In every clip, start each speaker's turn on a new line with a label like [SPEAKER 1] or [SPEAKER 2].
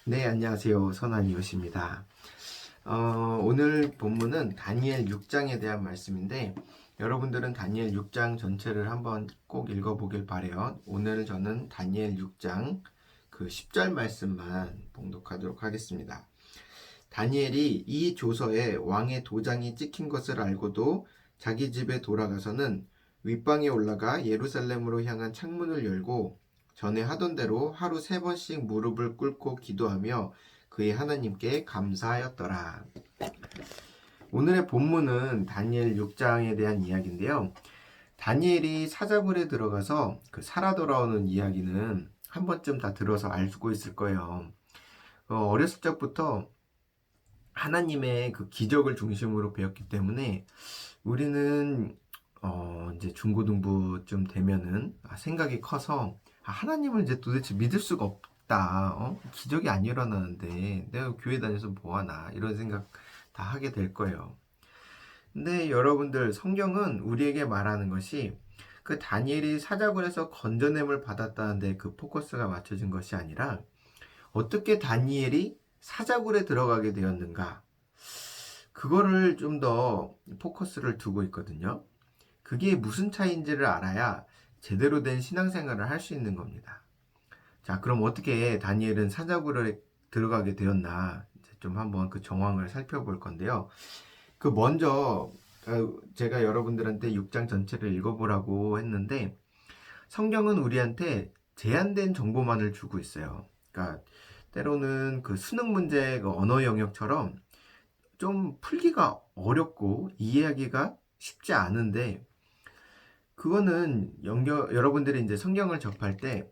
[SPEAKER 1] 네, 안녕하세요. 선한이옷입니다. 오늘 본문은 다니엘 6장에 대한 말씀인데, 여러분들은 다니엘 6장 전체를 한번 꼭 읽어보길 바래요. 오늘 저는 다니엘 6장 그 10절 말씀만 봉독하도록 하겠습니다. 다니엘이 이 조서에 왕의 도장이 찍힌 것을 알고도 자기 집에 돌아가서는 윗방에 올라가 예루살렘으로 향한 창문을 열고 전에 하던 대로 하루 3번씩 무릎을 꿇고 기도하며 그의 하나님께 감사하였더라. 오늘의 본문은 다니엘 6장에 대한 이야기인데요. 다니엘이 사자굴에 들어가서 그 살아 돌아오는 이야기는 한 번쯤 다 들어서 알고 있을 거예요. 어렸을 적부터 하나님의 그 기적을 중심으로 배웠기 때문에 우리는 이제 중고등부쯤 되면은 생각이 커서 하나님을 이제 도대체 믿을 수가 없다. 기적이 안 일어나는데 내가 교회 다녀서 뭐하나 이런 생각 다 하게 될 거예요. 근데 여러분들 성경은 우리에게 말하는 것이 그 다니엘이 사자굴에서 건져냄을 받았다는데 그 포커스가 맞춰진 것이 아니라 어떻게 다니엘이 사자굴에 들어가게 되었는가, 그거를 좀 더 포커스를 두고 있거든요. 그게 무슨 차이인지를 알아야 제대로 된 신앙생활을 할 수 있는 겁니다. 자, 그럼 어떻게 다니엘은 사자굴에 들어가게 되었나, 좀 한번 그 정황을 살펴볼 건데요. 그 먼저 제가 여러분들한테 6장 전체를 읽어보라고 했는데, 성경은 우리한테 제한된 정보만을 주고 있어요. 그러니까 때로는 그 수능 문제 그 언어 영역처럼 좀 풀기가 어렵고 이해하기가 쉽지 않은데, 그거는 여러분들이 이제 성경을 접할 때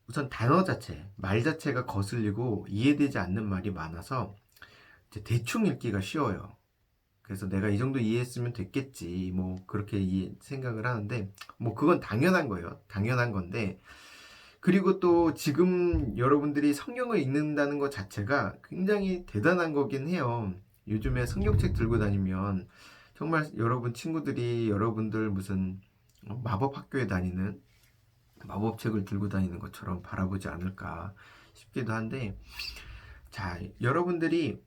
[SPEAKER 1] 우선 단어 자체, 말 자체가 거슬리고 이해되지 않는 말이 많아서 이제 대충 읽기가 쉬워요. 그래서 내가 이 정도 이해했으면 됐겠지, 뭐 그렇게 생각을 하는데, 뭐 그건 당연한 거예요. 당연한 건데, 그리고 또 지금 여러분들이 성경을 읽는다는 것 자체가 굉장히 대단한 거긴 해요. 요즘에 성경책 들고 다니면 정말 여러분 친구들이 여러분들 무슨 마법 학교에 다니는 마법책을 들고 다니는 것처럼 바라보지 않을까 싶기도 한데, 자, 여러분들이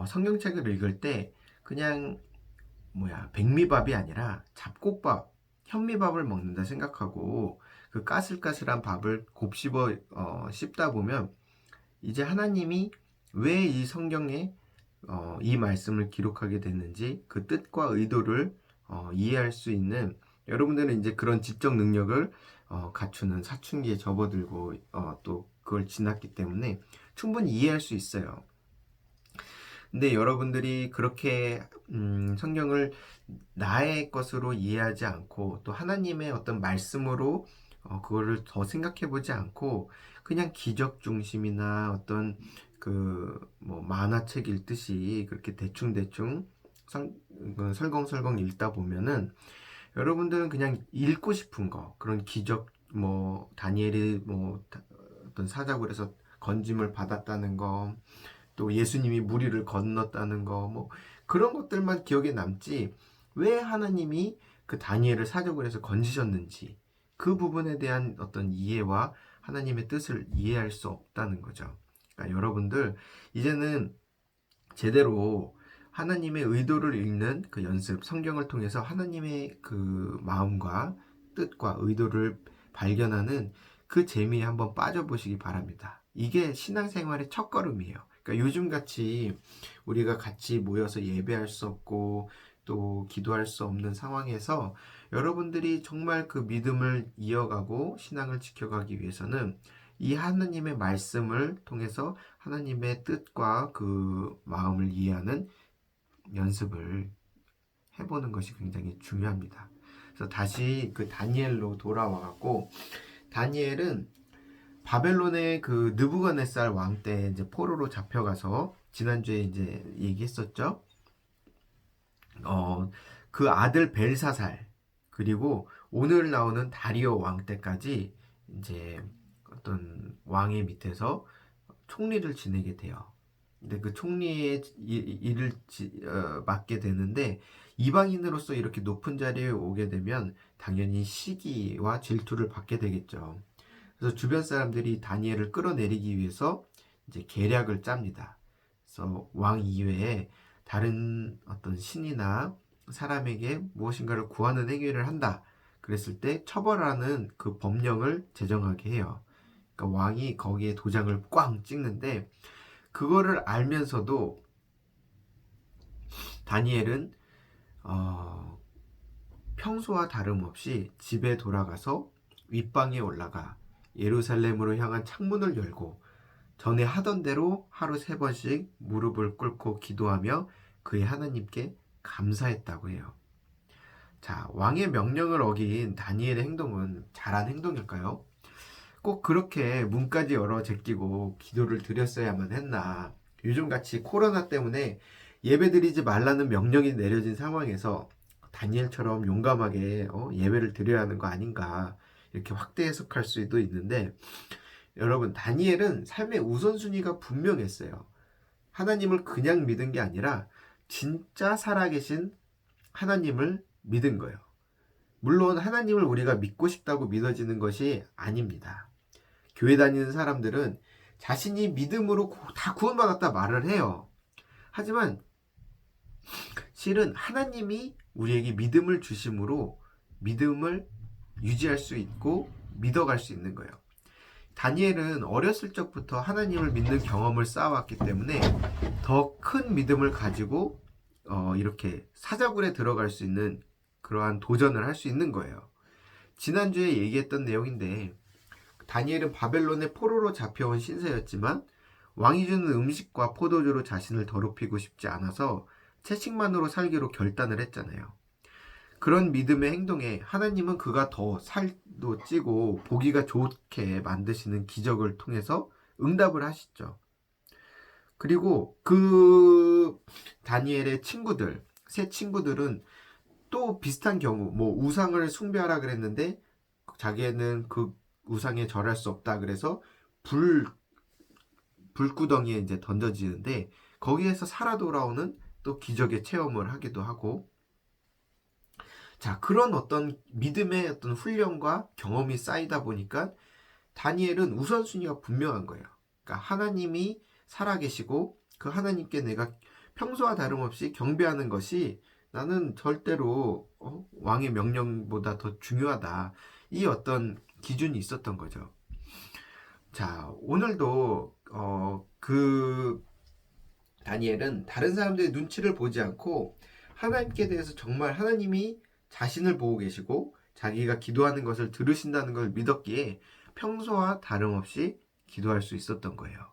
[SPEAKER 1] 성경책을 읽을 때 그냥 백미밥이 아니라 잡곡밥, 현미밥을 먹는다 생각하고 그 까슬까슬한 밥을 곱씹어 씹다 보면 이제 하나님이 왜 이 성경에 이 말씀을 기록하게 됐는지 그 뜻과 의도를 이해할 수 있는, 여러분들은 이제 그런 지적 능력을 갖추는 사춘기에 접어들고 또 그걸 지났기 때문에 충분히 이해할 수 있어요. 근데 여러분들이 그렇게 성경을 나의 것으로 이해하지 않고 또 하나님의 어떤 말씀으로 그거를 더 생각해 보지 않고 그냥 기적 중심이나 어떤 그 뭐 만화책 읽듯이 그렇게 대충대충 설렁설렁 읽다 보면은 여러분들은 그냥 읽고 싶은 거, 그런 기적, 뭐 다니엘이 뭐 어떤 사자굴에서 건짐을 받았다는 거, 또 예수님이 무리를 건넜다는 거, 뭐 그런 것들만 기억에 남지, 왜 하나님이 그 다니엘을 사자굴에서 건지셨는지 그 부분에 대한 어떤 이해와 하나님의 뜻을 이해할 수 없다는 거죠. 그러니까 여러분들 이제는 제대로 하나님의 의도를 읽는 그 연습, 성경을 통해서 하나님의 그 마음과 뜻과 의도를 발견하는 그 재미에 한번 빠져보시기 바랍니다. 이게 신앙생활의 첫걸음이에요. 그러니까 요즘같이 우리가 같이 모여서 예배할 수 없고 또 기도할 수 없는 상황에서 여러분들이 정말 그 믿음을 이어가고 신앙을 지켜가기 위해서는 이 하나님의 말씀을 통해서 하나님의 뜻과 그 마음을 이해하는 연습을 해보는 것이 굉장히 중요합니다. 그래서 다시 그 다니엘로 돌아와갖고, 다니엘은 바벨론의 그 느부갓네살 왕 때 이제 포로로 잡혀가서 지난주에 이제 얘기했었죠. 그 아들 벨사살, 그리고 오늘 나오는 다리오 왕 때까지 이제 어떤 왕의 밑에서 총리를 지내게 돼요. 근데 그 총리의 일을 맡게 되는데, 이방인으로서 이렇게 높은 자리에 오게 되면 당연히 시기와 질투를 받게 되겠죠. 그래서 주변 사람들이 다니엘을 끌어내리기 위해서 이제 계략을 짭니다. 그래서 왕 이외에 다른 어떤 신이나 사람에게 무엇인가를 구하는 행위를 한다. 그랬을 때 처벌하는 그 법령을 제정하게 해요. 그러니까 왕이 거기에 도장을 꽝 찍는데 그거를 알면서도 다니엘은 평소와 다름없이 집에 돌아가서 윗방에 올라가 예루살렘으로 향한 창문을 열고 전에 하던 대로 하루 3번씩 무릎을 꿇고 기도하며 그의 하나님께 감사했다고 해요. 자, 왕의 명령을 어긴 다니엘의 행동은 잘한 행동일까요? 꼭 그렇게 문까지 열어 제끼고 기도를 드렸어야만 했나? 요즘같이 코로나 때문에 예배드리지 말라는 명령이 내려진 상황에서 다니엘처럼 용감하게 예배를 드려야 하는 거 아닌가? 이렇게 확대 해석할 수도 있는데 여러분, 다니엘은 삶의 우선순위가 분명했어요. 하나님을 그냥 믿은 게 아니라 진짜 살아계신 하나님을 믿은 거예요. 물론 하나님을 우리가 믿고 싶다고 믿어지는 것이 아닙니다. 교회 다니는 사람들은 자신이 믿음으로 다 구원받았다 말을 해요. 하지만 실은 하나님이 우리에게 믿음을 주심으로 믿음을 유지할 수 있고 믿어갈 수 있는 거예요. 다니엘은 어렸을 적부터 하나님을 믿는 경험을 쌓아왔기 때문에 더 큰 믿음을 가지고 이렇게 사자굴에 들어갈 수 있는 그러한 도전을 할 수 있는 거예요. 지난주에 얘기했던 내용인데 다니엘은 바벨론의 포로로 잡혀온 신세였지만 왕이 주는 음식과 포도주로 자신을 더럽히고 싶지 않아서 채식만으로 살기로 결단을 했잖아요. 그런 믿음의 행동에 하나님은 그가 더 살도 찌고 보기가 좋게 만드시는 기적을 통해서 응답을 하시죠. 그리고 그 다니엘의 친구들, 세 친구들은 또 비슷한 경우, 우상을 숭배하라 그랬는데 자기는 그 우상에 절할 수 없다 그래서 불구덩이에 이제 던져지는데 거기에서 살아 돌아오는 또 기적의 체험을 하기도 하고, 자, 그런 어떤 믿음의 어떤 훈련과 경험이 쌓이다 보니까 다니엘은 우선순위가 분명한 거예요. 그러니까 하나님이 살아계시고 그 하나님께 내가 평소와 다름없이 경배하는 것이 나는 절대로 왕의 명령보다 더 중요하다. 이 어떤 기준이 있었던 거죠. 자, 오늘도 그 다니엘은 다른 사람들의 눈치를 보지 않고 하나님께 대해서 정말 하나님이 자신을 보고 계시고 자기가 기도하는 것을 들으신다는 걸 믿었기에 평소와 다름없이 기도할 수 있었던 거예요.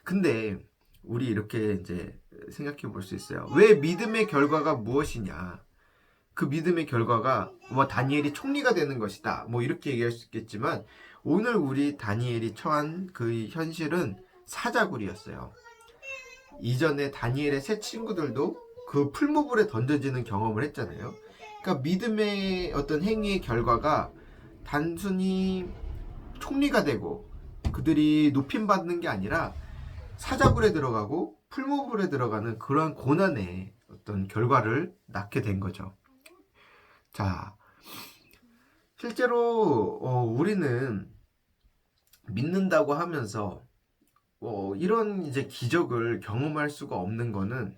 [SPEAKER 1] 근데 우리 이렇게 이제 생각해 볼 수 있어요. 왜 믿음의 결과가 무엇이냐? 그 믿음의 결과가 다니엘이 총리가 되는 것이다. 이렇게 얘기할 수 있겠지만 오늘 우리 다니엘이 처한 그 현실은 사자굴이었어요. 이전에 다니엘의 세 친구들도 그 풀무불에 던져지는 경험을 했잖아요. 그러니까 믿음의 어떤 행위의 결과가 단순히 총리가 되고 그들이 높임받는 게 아니라 사자굴에 들어가고 풀무불에 들어가는 그러한 고난의 어떤 결과를 낳게 된 거죠. 자, 실제로 우리는 믿는다고 하면서 이런 이제 기적을 경험할 수가 없는 거는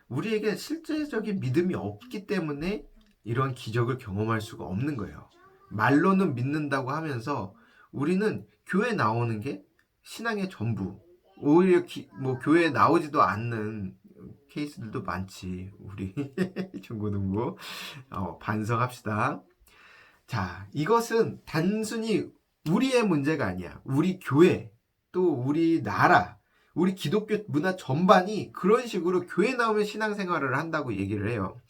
[SPEAKER 1] 우리에게 실제적인 믿음이 없기 때문에 이런 기적을 경험할 수가 없는 거예요. 말로는 믿는다고 하면서 우리는 교회 나오는 게 신앙의 전부. 오히려 교회에 나오지도 않는 케이스들도 많지. 우리 중고등부 반성합시다. 자, 이것은 단순히 우리의 문제가 아니야. 우리 교회, 또 우리 나라, 우리 기독교 문화 전반이 그런 식으로 교회 나오면 신앙생활을 한다고 얘기를 해요.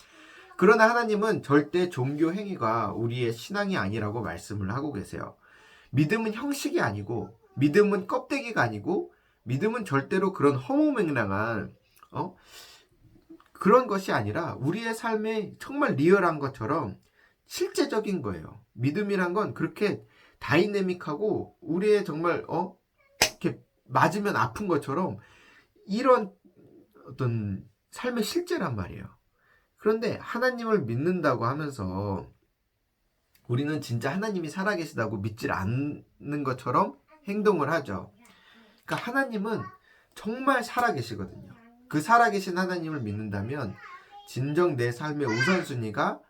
[SPEAKER 1] 그러나 하나님은 절대 종교 행위가 우리의 신앙이 아니라고 말씀을 하고 계세요. 믿음은 형식이 아니고, 믿음은 껍데기가 아니고, 믿음은 절대로 그런 허무맹랑한 그런 것이 아니라 우리의 삶에 정말 리얼한 것처럼 실제적인 거예요. 믿음이란 건 그렇게 다이내믹하고 우리의 정말 이렇게 맞으면 아픈 것처럼 이런 어떤 삶의 실제란 말이에요. 그런데 하나님을 믿는다고 하면서 우리는 진짜 하나님이 살아계시다고 믿질 않는 것처럼 행동을 하죠. 그러니까 하나님은 정말 살아계시거든요. 그 살아계신 하나님을 믿는다면 진정 내 삶의 우선순위가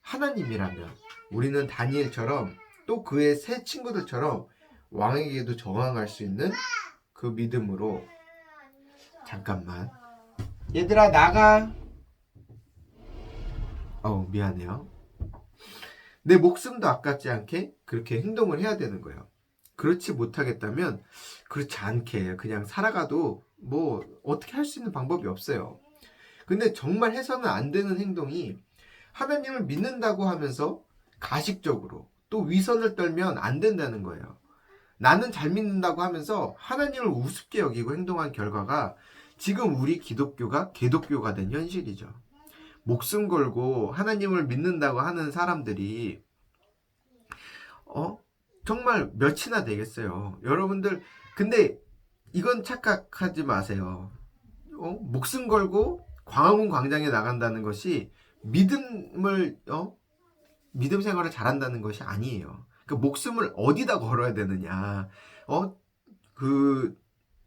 [SPEAKER 1] 하나님이라면 우리는 다니엘처럼 또 그의 새 친구들처럼 왕에게도 저항할 수 있는 그 믿음으로. 잠깐만, 얘들아 나가. 미안해요. 내 목숨도 아깝지 않게 그렇게 행동을 해야 되는 거예요. 그렇지 못하겠다면 그렇지 않게 그냥 살아가도 뭐 어떻게 할 수 있는 방법이 없어요. 근데 정말 해서는 안 되는 행동이, 하나님을 믿는다고 하면서 가식적으로 또 위선을 떨면 안 된다는 거예요. 나는 잘 믿는다고 하면서 하나님을 우습게 여기고 행동한 결과가 지금 우리 기독교가 개독교가 된 현실이죠. 목숨 걸고 하나님을 믿는다고 하는 사람들이 정말 몇이나 되겠어요. 여러분들, 근데 이건 착각하지 마세요. 목숨 걸고 광화문 광장에 나간다는 것이 믿음 생활을 잘한다는 것이 아니에요. 그 목숨을 어디다 걸어야 되느냐? 그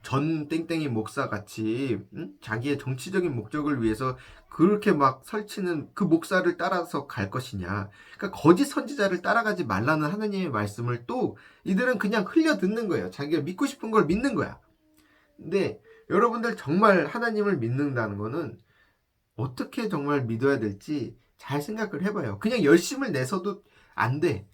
[SPEAKER 1] 전 땡땡이 목사 같이 자기의 정치적인 목적을 위해서 그렇게 막 설치는 그 목사를 따라서 갈 것이냐? 그러니까 거짓 선지자를 따라가지 말라는 하나님의 말씀을 또 이들은 그냥 흘려 듣는 거예요. 자기가 믿고 싶은 걸 믿는 거야. 근데 여러분들 정말 하나님을 믿는다는 거는 어떻게 정말 믿어야 될지 잘 생각을 해봐요. 그냥 열심을 내서도 안 돼.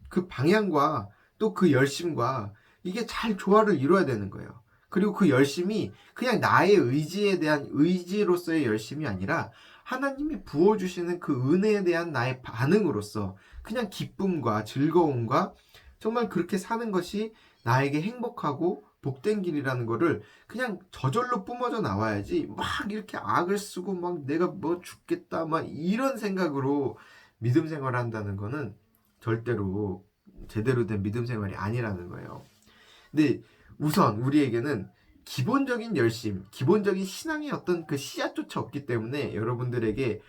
[SPEAKER 1] 그 방향과 또 그 열심과 이게 잘 조화를 이루어야 되는 거예요. 그리고 그 열심이 그냥 나의 의지에 대한 의지로서의 열심이 아니라 하나님이 부어주시는 그 은혜에 대한 나의 반응으로서 그냥 기쁨과 즐거움과 정말 그렇게 사는 것이 나에게 행복하고 복된 길이라는 거를 그냥 저절로 뿜어져 나와야지, 막 이렇게 악을 쓰고 막 내가 뭐 죽겠다 막 이런 생각으로 믿음 생활을 한다는 거는 절대로 제대로 된 믿음 생활이 아니라는 거예요. 근데 우선 우리에게는 기본적인 열심, 기본적인 신앙의 어떤 그 씨앗조차 없기 때문에 여러분들에게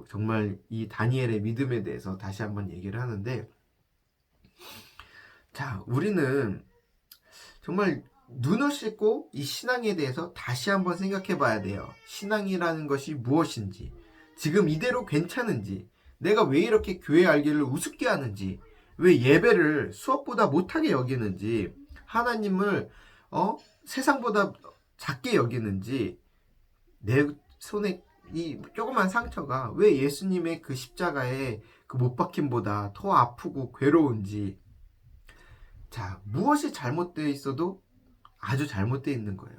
[SPEAKER 1] 정말 이 다니엘의 믿음에 대해서 다시 한번 얘기를 하는데, 자, 우리는 정말 눈을 씻고 이 신앙에 대해서 다시 한번 생각해 봐야 돼요. 신앙이라는 것이 무엇인지, 지금 이대로 괜찮은지, 내가 왜 이렇게 교회 알기를 우습게 하는지, 왜 예배를 수업보다 못하게 여기는지, 하나님을 세상보다 작게 여기는지, 내 손에 이 조그만 상처가 왜 예수님의 그 십자가에 그 못 박힘보다 더 아프고 괴로운지. 자, 무엇이 잘못되어 있어도 아주 잘못되어 있는 거예요.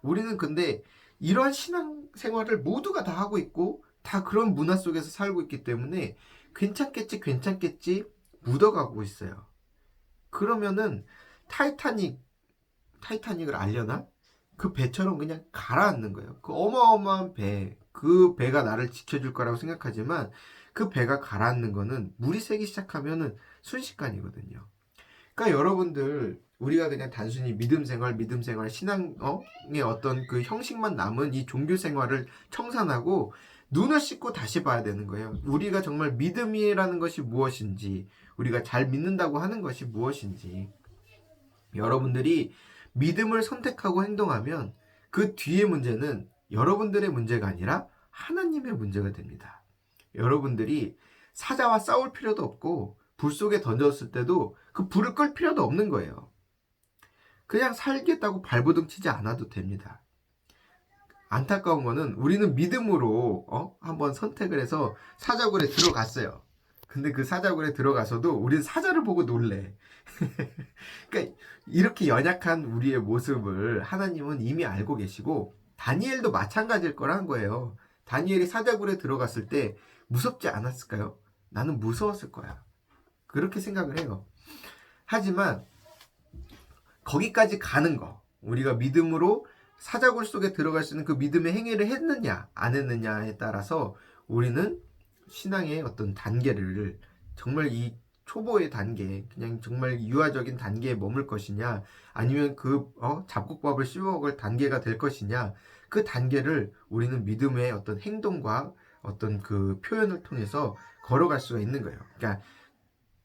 [SPEAKER 1] 우리는 근데 이런 신앙 생활을 모두가 다 하고 있고 다 그런 문화 속에서 살고 있기 때문에 괜찮겠지 묻어가고 있어요. 그러면은 타이타닉을 알려나? 그 배처럼 그냥 가라앉는 거예요. 그 어마어마한 배, 그 배가 나를 지켜줄 거라고 생각하지만 그 배가 가라앉는 거는 물이 새기 시작하면은 순식간이거든요. 그러니까 여러분들, 우리가 그냥 단순히 믿음 생활, 신앙의 어떤 그 형식만 남은 이 종교 생활을 청산하고 눈을 씻고 다시 봐야 되는 거예요. 우리가 정말 믿음이라는 것이 무엇인지, 우리가 잘 믿는다고 하는 것이 무엇인지. 여러분들이 믿음을 선택하고 행동하면 그 뒤의 문제는 여러분들의 문제가 아니라 하나님의 문제가 됩니다. 여러분들이 사자와 싸울 필요도 없고 불 속에 던졌을 때도 그 불을 끌 필요도 없는 거예요. 그냥 살겠다고 발버둥 치지 않아도 됩니다. 안타까운 거는 우리는 믿음으로 한번 선택을 해서 사자굴에 들어갔어요. 근데 그 사자굴에 들어가서도 우리는 사자를 보고 놀래. 그러니까 이렇게 연약한 우리의 모습을 하나님은 이미 알고 계시고 다니엘도 마찬가지일 거란 거예요. 다니엘이 사자굴에 들어갔을 때 무섭지 않았을까요? 나는 무서웠을 거야. 그렇게 생각을 해요. 하지만 거기까지 가는 거, 우리가 믿음으로 사자굴 속에 들어갈 수 있는 그 믿음의 행위를 했느냐 안 했느냐에 따라서 우리는 신앙의 어떤 단계를 정말 이 초보의 단계, 그냥 정말 유아적인 단계에 머물 것이냐, 아니면 그 잡곡밥을 씹어 먹을 단계가 될 것이냐, 그 단계를 우리는 믿음의 어떤 행동과 어떤 그 표현을 통해서 걸어갈 수가 있는 거예요. 그러니까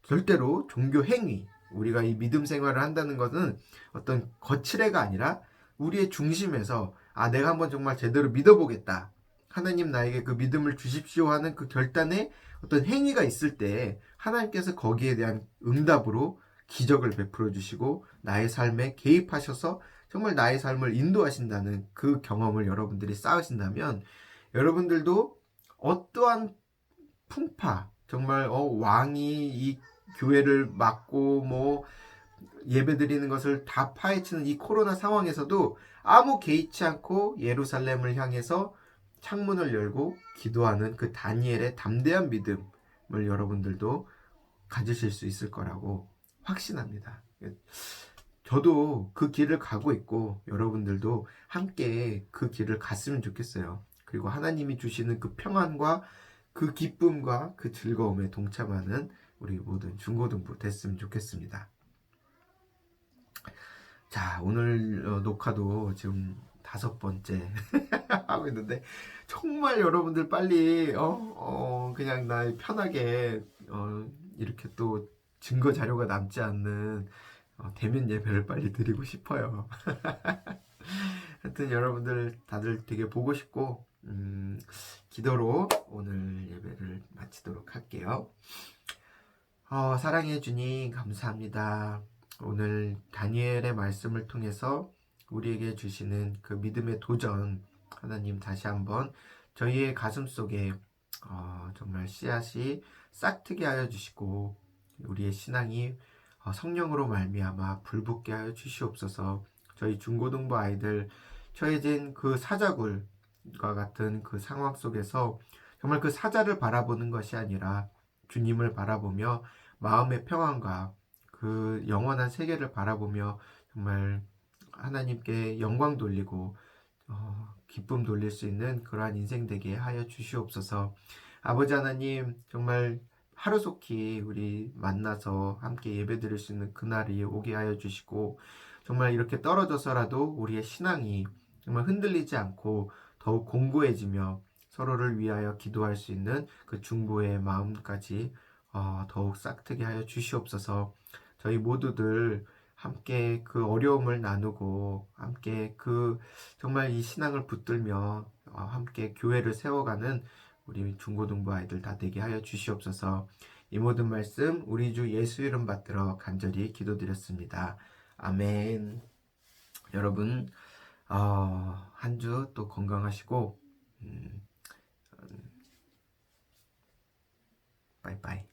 [SPEAKER 1] 절대로 종교 행위, 우리가 이 믿음 생활을 한다는 것은 어떤 거칠애가 아니라 우리의 중심에서 내가 한번 정말 제대로 믿어보겠다. 하나님 나에게 그 믿음을 주십시오 하는 그 결단의 어떤 행위가 있을 때 하나님께서 거기에 대한 응답으로 기적을 베풀어 주시고 나의 삶에 개입하셔서 정말 나의 삶을 인도하신다는 그 경험을 여러분들이 쌓으신다면 여러분들도 어떠한 풍파 정말 왕이 이 교회를 막고 뭐 예배드리는 것을 다 파헤치는 이 코로나 상황에서도 아무 개의치 않고 예루살렘을 향해서 창문을 열고 기도하는 그 다니엘의 담대한 믿음을 여러분들도 가지실 수 있을 거라고 확신합니다. 저도 그 길을 가고 있고 여러분들도 함께 그 길을 갔으면 좋겠어요. 그리고 하나님이 주시는 그 평안과 그 기쁨과 그 즐거움에 동참하는 우리 모든 중고등부 됐으면 좋겠습니다. 자, 오늘 녹화도 지금 5번째 하고 있는데 정말 여러분들 빨리 그냥 나 편하게 이렇게 또 증거 자료가 남지 않는 대면 예배를 빨리 드리고 싶어요. 하여튼 여러분들 다들 되게 보고 싶고 기도로 오늘 예배를 마치도록 할게요. 사랑해 주님 감사합니다. 오늘 다니엘의 말씀을 통해서 우리에게 주시는 그 믿음의 도전 하나님 다시 한번 저희의 가슴 속에 정말 씨앗이 싹트게 하여 주시고 우리의 신앙이 성령으로 말미암아 불붙게 하여 주시옵소서. 저희 중고등부 아이들 처해진 그 사자굴과 같은 그 상황 속에서 정말 그 사자를 바라보는 것이 아니라 주님을 바라보며 마음의 평안과 그 영원한 세계를 바라보며 정말 하나님께 영광 돌리고 기쁨 돌릴 수 있는 그러한 인생 되게 하여 주시옵소서. 아버지 하나님 정말 하루속히 우리 만나서 함께 예배드릴 수 있는 그날이 오게 하여 주시고 정말 이렇게 떨어져서라도 우리의 신앙이 정말 흔들리지 않고 더욱 공고해지며 서로를 위하여 기도할 수 있는 그 중보의 마음까지 더욱 싹트게 하여 주시옵소서. 저희 모두들 함께 그 어려움을 나누고 함께 그 정말 이 신앙을 붙들며 함께 교회를 세워가는 우리 중고등부 아이들 다 되게 하여 주시옵소서. 이 모든 말씀 우리 주 예수 이름 받들어 간절히 기도드렸습니다. 아멘. 여러분 한 주 또 건강하시고 빠이빠이.